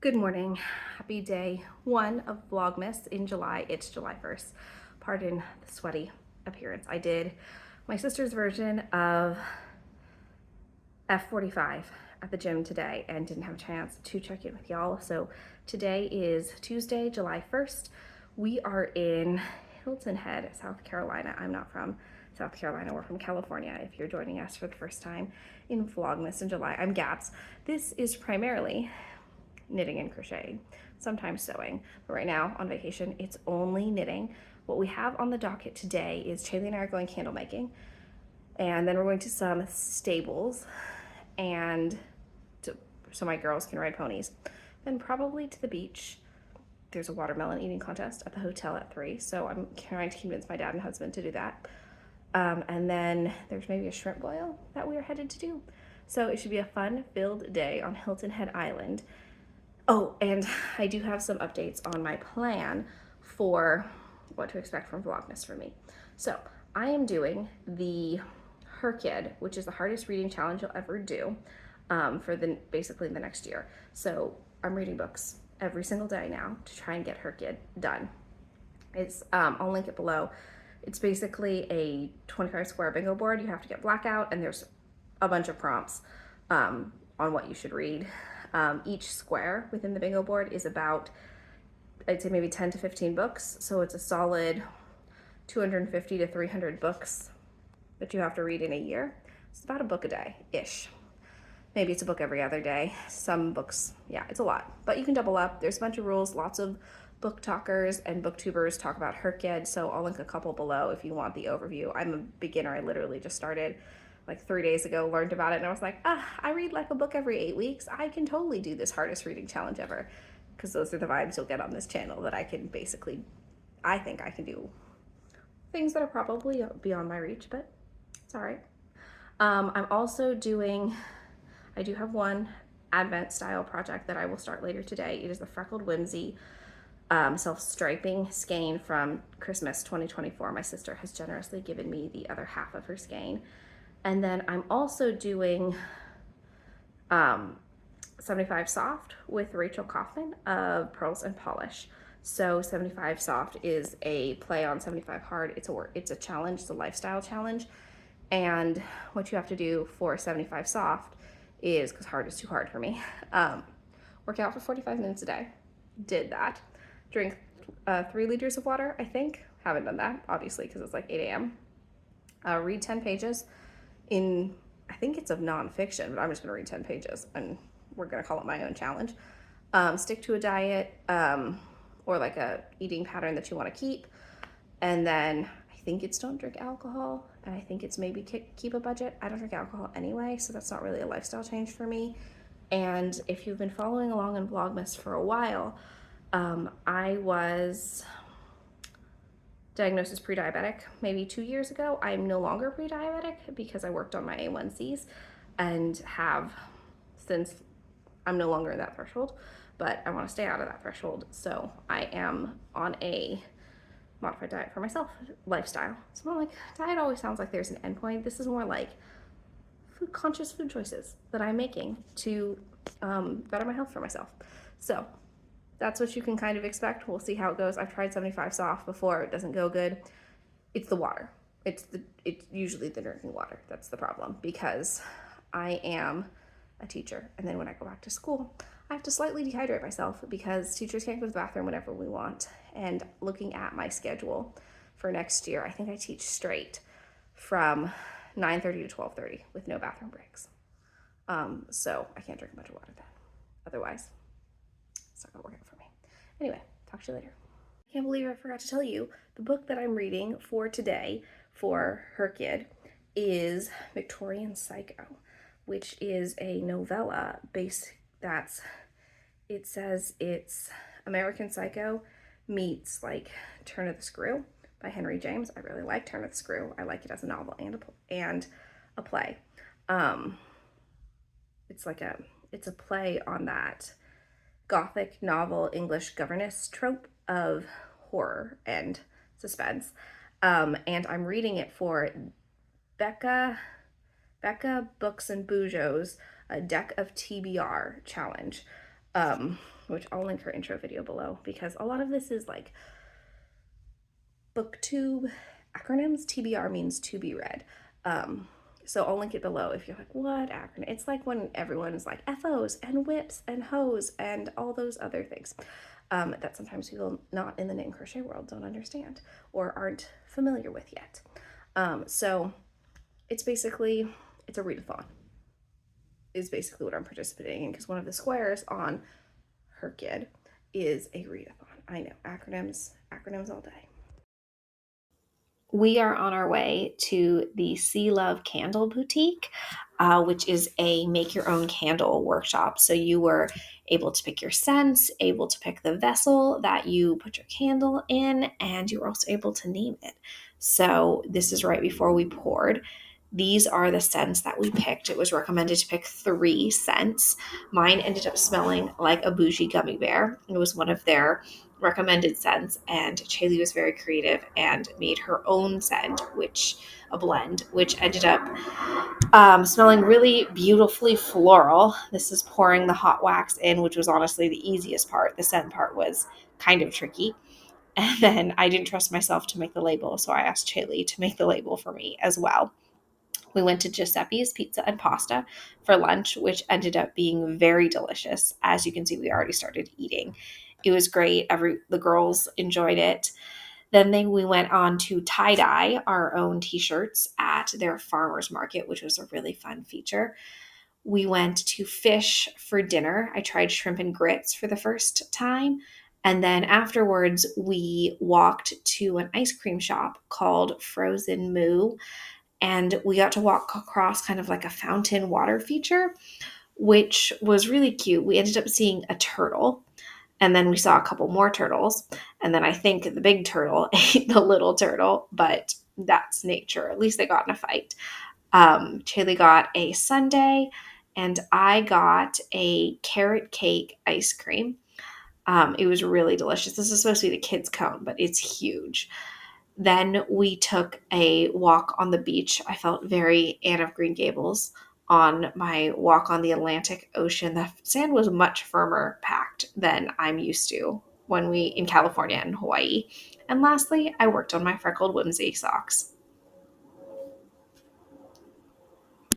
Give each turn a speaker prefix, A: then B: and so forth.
A: Good morning. Happy day one of Vlogmas in July. It's July 1st. Pardon the sweaty appearance. I did my sister's version of F45 at the gym today and didn't have a chance to check in with y'all. So today is Tuesday, July 1st. We are in Hilton Head, South Carolina. I'm not from South Carolina, we're from California. If you're joining us for the first time in Vlogmas in July, I'm Gabs. This is primarily knitting and crocheting, sometimes sewing, but right now on vacation it's only knitting. What we have on the docket today is Chaley and I are going candle making, and then we're going to some stables and so my girls can ride ponies, then probably to the beach. There's a watermelon eating contest at the hotel at 3, so I'm trying to convince my dad and husband to do that. And then there's maybe a shrimp boil that we are headed to do. So it should be a fun-filled day on Hilton Head Island. Oh, and I do have some updates on my plan for what to expect from Vlogmas for me. So I am doing the Hearth, which is the hardest reading challenge you'll ever do for basically the next year. So I'm reading books every single day now to try and get Hearth done. It's I'll link it below. It's basically a 25 square bingo board. You have to get blackout, and there's a bunch of prompts on what you should read. Each square within the bingo board is about, I'd say maybe 10 to 15 books. So it's a solid 250 to 300 books that you have to read in a year. It's about a book a day-ish. Maybe it's a book every other day. Some books, yeah, it's a lot. But you can double up. There's a bunch of rules. Lots of book talkers and booktubers talk about Hearth, so I'll link a couple below if you want the overview. I'm a beginner. I literally just started like 3 days ago, learned about it, and I was like, I read like a book every 8 weeks. I can totally do this hardest reading challenge ever, because those are the vibes you'll get on this channel, that I can basically, I think I can do things that are probably beyond my reach, but it's all right. I'm also doing, I do have one Advent style project that I will start later today. It is the Freckled Whimsy self-striping skein from Christmas 2024. My sister has generously given me the other half of her skein. And then I'm also doing 75 Soft with Rachel Kaufman of Pearls and Polish. So 75 Soft is a play on 75 Hard. It's a challenge, it's a lifestyle challenge. And what you have to do for 75 Soft is, because hard is too hard for me, work out for 45 minutes a day. Did that. Drink 3 liters of water, I think. Haven't done that, obviously, because it's like 8 a.m. Read 10 pages. I think it's of nonfiction, but I'm just gonna read 10 pages and we're gonna call it my own challenge. Stick to a diet or like a eating pattern that you wanna keep. And then I think it's don't drink alcohol, and I think it's maybe keep a budget. I don't drink alcohol anyway, so that's not really a lifestyle change for me. And if you've been following along in Vlogmas for a while, I was diagnosed as pre-diabetic maybe 2 years ago. I'm no longer pre-diabetic because I worked on my A1Cs and have since. I'm no longer in that threshold, but I want to stay out of that threshold. So I am on a modified diet for myself, lifestyle. It's more like, diet always sounds like there's an endpoint. This is more like conscious food choices that I'm making to better my health for myself. So that's what you can kind of expect. We'll see how it goes. I've tried 75 Soft before. It doesn't go good. It's the water. It's usually the drinking water. That's the problem, because I am a teacher, and then when I go back to school, I have to slightly dehydrate myself because teachers can't go to the bathroom whenever we want. And looking at my schedule for next year, I think I teach straight from 9:30 to 12:30 with no bathroom breaks. So I can't drink a bunch of water then. Otherwise, it's not gonna work out for me. Anyway, talk to you later. I can't believe I forgot to tell you, the book that I'm reading for today for Hearth is Victorian Psycho, which is a novella it says it's American Psycho meets like Turn of the Screw by Henry James. I really like Turn of the Screw. I like it as a novel and a play. It's a play on that Gothic novel English governess trope of horror and suspense. And I'm reading it for Becca Books and Bujo's a deck of TBR challenge. which I'll link her intro video below because a lot of this is like booktube acronyms. TBR means to be read. So I'll link it below if you're like, what acronym? It's like when everyone's like FOs and whips and hoes and all those other things that sometimes people not in the knit and crochet world don't understand or aren't familiar with yet. So it's basically, it's a readathon is basically what I'm participating in because one of the squares on her kid is a readathon. I know, acronyms all day. We are on our way to the Sea Love Candle Boutique, which is a make your own candle workshop. So you were able to pick your scents, able to pick the vessel that you put your candle in, and you were also able to name it. So this is right before we poured. These are the scents that we picked. It was recommended to pick 3 scents. Mine ended up smelling like a bougie gummy bear. It was one of their recommended scents, and Chaley was very creative and made her own scent, a blend, which ended up smelling really beautifully floral. This is pouring the hot wax in, which was honestly the easiest part. The scent part was kind of tricky. And then I didn't trust myself to make the label, so I asked Chaley to make the label for me as well. We went to Giuseppe's Pizza and Pasta for lunch, which ended up being very delicious. As you can see, we already started eating. It was great. The girls enjoyed it. Then we went on to tie-dye our own t-shirts at their farmer's market, which was a really fun feature. We went to Fish for dinner. I tried shrimp and grits for the first time. And then afterwards, we walked to an ice cream shop called Frozen Moo. And we got to walk across kind of like a fountain water feature, which was really cute. We ended up seeing a turtle, and then we saw a couple more turtles. And then I think the big turtle ate the little turtle, but that's nature. At least they got in a fight. Chaley got a sundae, and I got a carrot cake ice cream. It was really delicious. This is supposed to be the kids' cone, but it's huge. Then we took a walk on the beach. I felt very Anne of Green Gables on my walk on the Atlantic Ocean. The sand was much firmer packed than I'm used to in California and Hawaii. And lastly, I worked on my freckled whimsy socks.